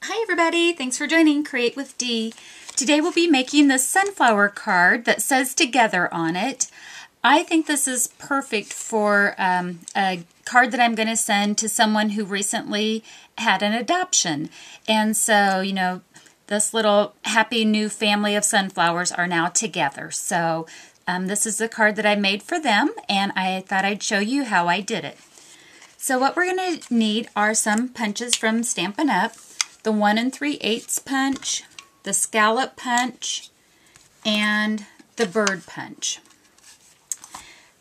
Hi everybody, thanks for joining Create with Dee. Today we'll be making the sunflower card that says together on it. I think this is perfect for a card that I'm going to send to someone who recently had an adoption. And so, you know, this little happy new family of sunflowers are now together. So this is the card that I made for them, and I thought I'd show you how I did it. So what we're going to need are some punches from Stampin' Up! The 1 3/8 punch, the scallop punch, and the bird punch.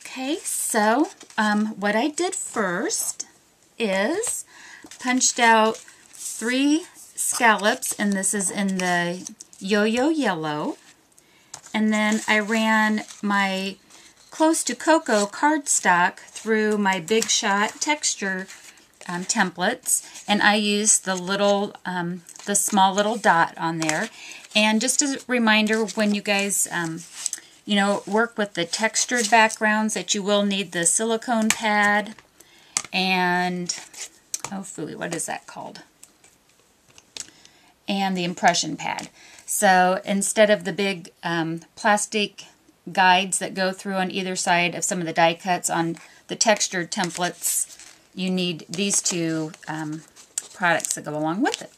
Okay, so what I did first is punched out 3 scallops, and this is in the Yo-Yo Yellow. And then I ran my Close to Cocoa cardstock through my Big Shot texture templates, and I used the little, the small little dot on there. And just a reminder, when you guys, you know, work with the textured backgrounds, that you will need the silicone pad and, oh phooey, what is that called? And the impression pad. So instead of the big plastic guides that go through on either side of some of the die cuts on the textured templates, you need these two products that go along with it.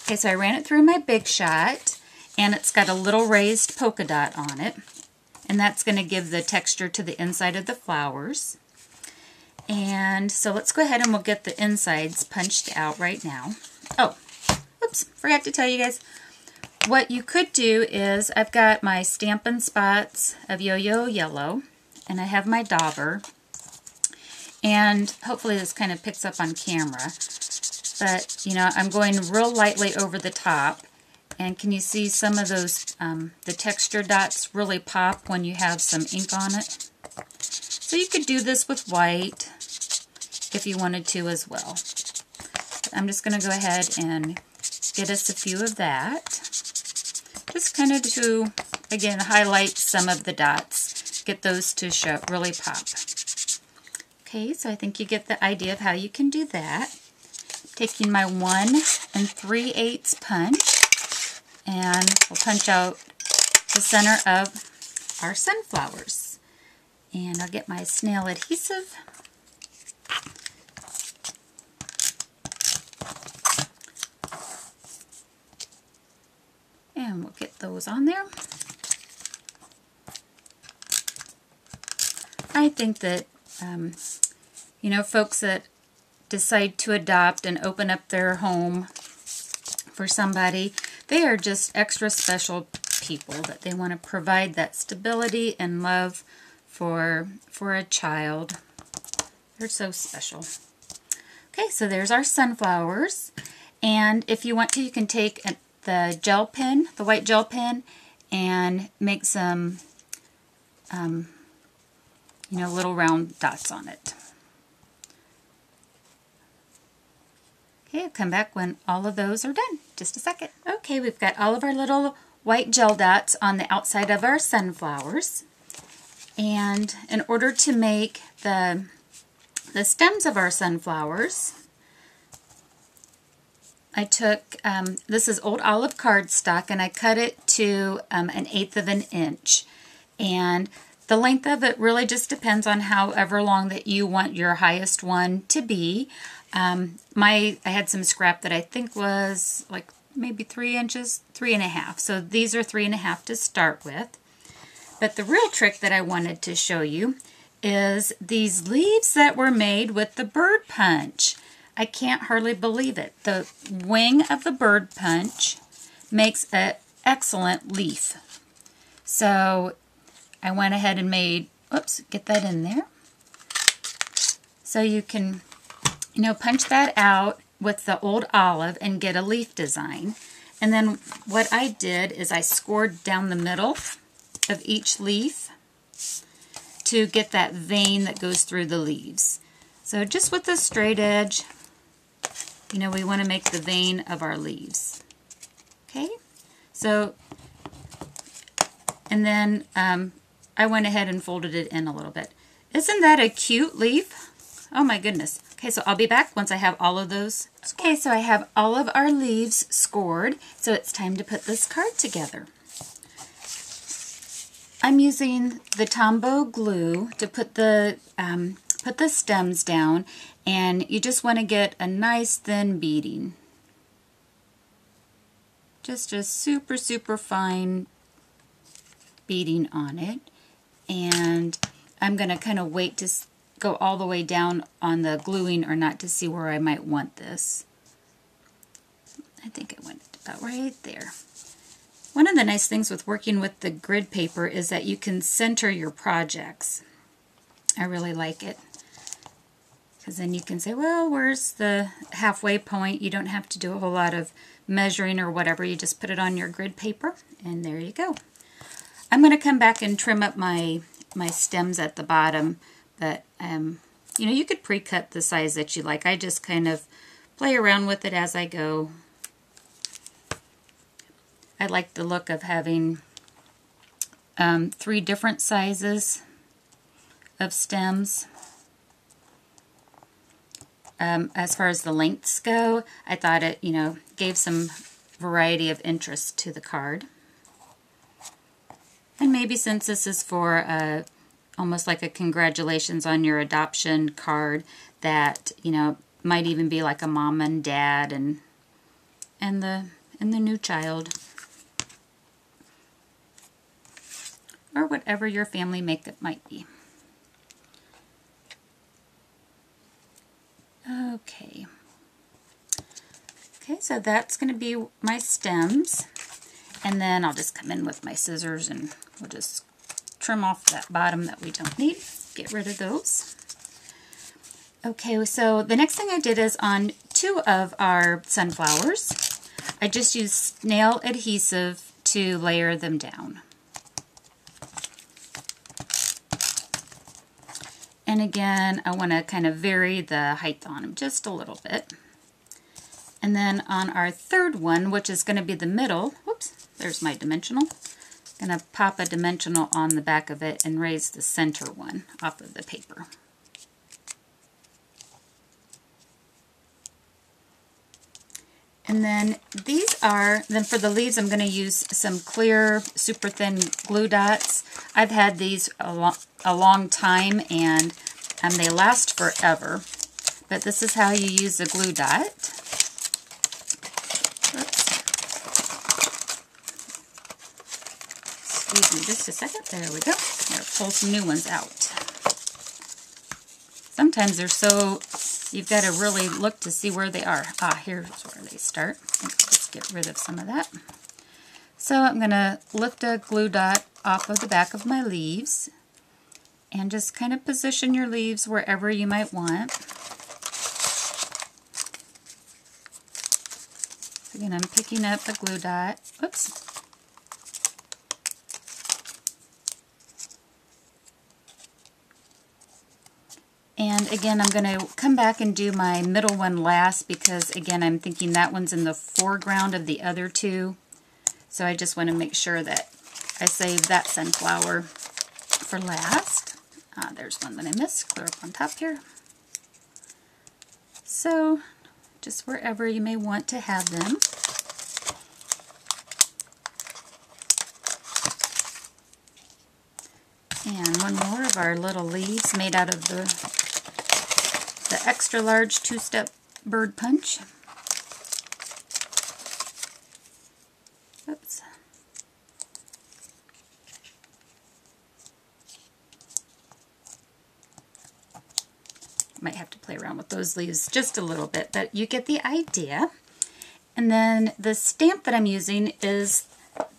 Okay, so I ran it through my Big Shot, and it's got a little raised polka dot on it, and that's going to give the texture to the inside of the flowers. And so let's go ahead and we'll get the insides punched out right now. Oh, oops, forgot to tell you guys. What you could do is, I've got my Stampin' Spots of Yo-Yo Yellow, and I have my dauber. And hopefully this kind of picks up on camera. But, you know, I'm going real lightly over the top. And can you see some of those, the texture dots really pop when you have some ink on it? So you could do this with white if you wanted to as well. But I'm just going to go ahead and get us a few of that. Just kind of to, again, highlight some of the dots. Get those to show, really pop. Okay, so I think you get the idea of how you can do that. Taking my 1 3/8 punch, and we'll punch out the center of our sunflowers. And I'll get my snail adhesive. And we'll get those on there. I think that you know, folks that decide to adopt and open up their home for somebody, they are just extra special people, that they want to provide that stability and love for a child. They're so special. Okay, so there's our sunflowers. And if you want to, you can take the gel pen, the white gel pen, and make some you know, little round dots on it. Okay, I'll come back when all of those are done. Just a second. Okay, we've got all of our little white gel dots on the outside of our sunflowers. And in order to make the stems of our sunflowers, I took, this is Old Olive cardstock, and I cut it to 1/8 of an inch. And the length of it really just depends on however long that you want your highest one to be. I had some scrap that I think was like maybe 3 inches, 3.5. So these are 3.5 to start with. But the real trick that I wanted to show you is these leaves that were made with the bird punch. I can't hardly believe it. The wing of the bird punch makes an excellent leaf. So I went ahead and made, oops, get that in there. So you can, you know, punch that out with the Old Olive and get a leaf design. And then what I did is I scored down the middle of each leaf to get that vein that goes through the leaves. So just with the straight edge, you know, we want to make the vein of our leaves. Okay, so, and then I went ahead and folded it in a little bit. Isn't that a cute leaf? Oh my goodness. Okay, so I'll be back once I have all of those scored. Okay, so I have all of our leaves scored, so it's time to put this card together. I'm using the Tombow glue to put the stems down, and you just want to get a nice thin beading. Just a super, super fine beading on it. And I'm going to kind of wait to go all the way down on the gluing or not to see where I might want this. I think I went about right there. One of the nice things with working with the grid paper is that you can center your projects. I really like it. Because then you can say, well, where's the halfway point? You don't have to do a whole lot of measuring or whatever. You just put it on your grid paper, and there you go. I'm going to come back and trim up my stems at the bottom, but you know, you could pre-cut the size that you like. I just kind of play around with it as I go. I like the look of having 3 different sizes of stems. As far as the lengths go, I thought it, you know, gave some variety of interest to the card. And maybe since this is for almost like a congratulations on your adoption card, that, you know, might even be like a mom and dad and the new child, or whatever your family makeup might be. Okay. Okay, so that's going to be my stems. And then I'll just come in with my scissors and we'll just trim off that bottom that we don't need. Get rid of those. Okay, so the next thing I did is on 2 of our sunflowers, I just used nail adhesive to layer them down. And again, I want to kind of vary the height on them just a little bit. And then on our 3rd one, which is going to be the middle, whoops, there's my dimensional. I'm going to pop a dimensional on the back of it and raise the center one off of the paper. And then then for the leaves, I'm going to use some clear, super thin glue dots. I've had these a long time, and they last forever. But this is how you use a glue dot. Oops. Excuse me just a second. There we go. Now pull some new ones out. Sometimes they're so... You've got to really look to see where they are. Ah, here's where they start. Let's just get rid of some of that. So I'm going to lift a glue dot off of the back of my leaves and just kind of position your leaves wherever you might want. Again, I'm picking up a glue dot. Oops. And again, I'm going to come back and do my middle one last because, again, I'm thinking that one's in the foreground of the other 2. So I just want to make sure that I save that sunflower for last. There's one that I missed. Clear up on top here. So just wherever you may want to have them. And one more of our little leaves made out of the extra large 2-step bird punch. Oops. Might have to play around with those leaves just a little bit, but you get the idea. And then the stamp that I'm using is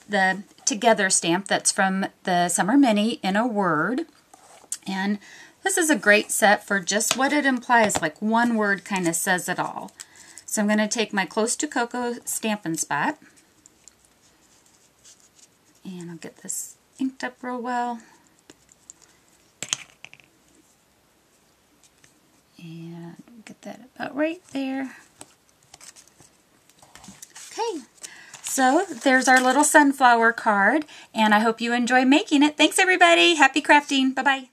the Together stamp that's from the Summer Mini in a word. And this is a great set for just what it implies, like one word kind of says it all. So I'm going to take my Close to Cocoa Stampin' Spot, and I'll get this inked up real well. And get that about right there. Okay, so there's our little sunflower card, and I hope you enjoy making it. Thanks everybody, happy crafting, bye-bye.